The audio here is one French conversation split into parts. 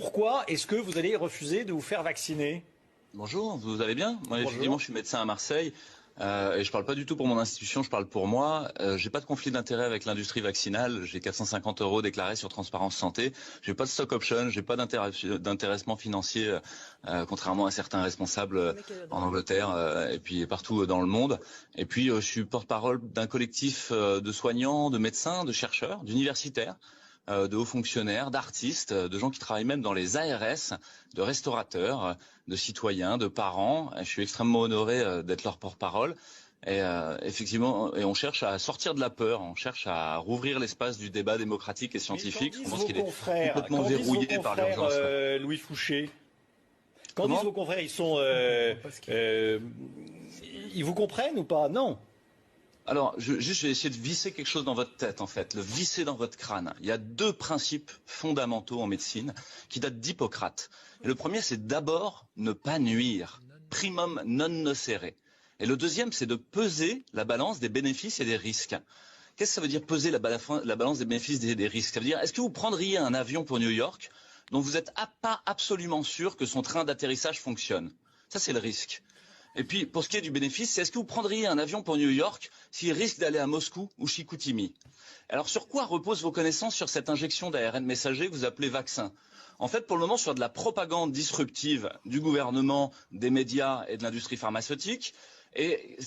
Pourquoi est-ce que vous allez refuser de vous faire vacciner? Bonjour, vous allez bien? Moi, Bonjour. effectivement, je suis médecin à Marseille et je parle pas du tout pour mon institution, je parle pour moi. J'ai pas de conflit d'intérêt avec l'industrie vaccinale. J'ai 450 € déclarés sur Transparence Santé. J'ai pas de stock option, j'ai pas d'intéressement financier, contrairement à certains responsables en Angleterre et puis partout dans le monde. Et puis, je suis porte-parole d'un collectif de soignants, de médecins, de chercheurs, d'universitaires, de hauts fonctionnaires, d'artistes, de gens qui travaillent même dans les ARS, de restaurateurs, de citoyens, de parents. Je suis extrêmement honoré d'être leur porte-parole. Et effectivement, et on cherche à sortir de la peur, on cherche à rouvrir l'espace du débat démocratique et scientifique. Je pense qu'il est complètement verrouillé par l'urgence. Louis Fouché, quand Comment disent vos confrères, ils sont, ils vous comprennent ou pas? Non. Alors, je vais essayer de visser quelque chose dans votre tête, en fait, le visser dans votre crâne. Il y a deux principes fondamentaux en médecine qui datent d'Hippocrate. Et le premier, c'est d'abord ne pas nuire, primum non nocere. Et le deuxième, c'est de peser la balance des bénéfices et des risques. Qu'est-ce que ça veut dire peser la balance des bénéfices et des risques? Ça veut dire, est-ce que vous prendriez un avion pour New York dont vous n'êtes pas absolument sûr que son train d'atterrissage fonctionne? Ça, c'est le risque. Et puis, pour ce qui est du bénéfice, c'est est-ce que vous prendriez un avion pour New York s'il risque d'aller à Moscou ou Chicoutimi? Alors, sur quoi reposent vos connaissances sur cette injection d'ARN messager que vous appelez vaccin? En fait, pour le moment, sur de la propagande disruptive du gouvernement, des médias et de l'industrie pharmaceutique. Et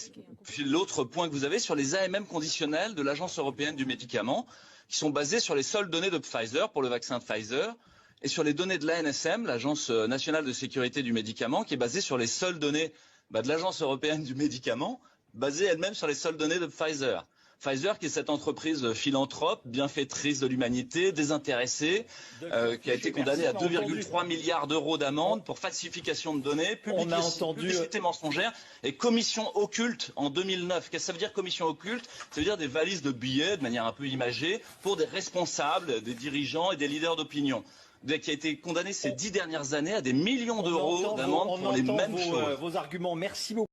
puis l'autre point que vous avez sur les AMM conditionnels de l'Agence européenne du médicament, qui sont basés sur les seules données de Pfizer pour le vaccin de Pfizer, et sur les données de l'ANSM, l'Agence nationale de sécurité du médicament, qui est basée sur les seules données de l'Agence européenne du médicament, basée elle-même sur les seules données de Pfizer. Pfizer, qui est cette entreprise philanthrope, bienfaitrice de l'humanité, désintéressée, qui a été condamnée à 2,3 milliards d'euros d'amende pour falsification de données, publicité mensongère et commission occulte en 2009. Qu'est-ce que ça veut dire commission occulte? Ça veut dire des valises de billets, de manière un peu imagée, pour des responsables, des dirigeants et des leaders d'opinion, qui a été condamné ces 10 dernières années à des millions d'euros d'amende pour les mêmes choses. Vos arguments. Merci beaucoup.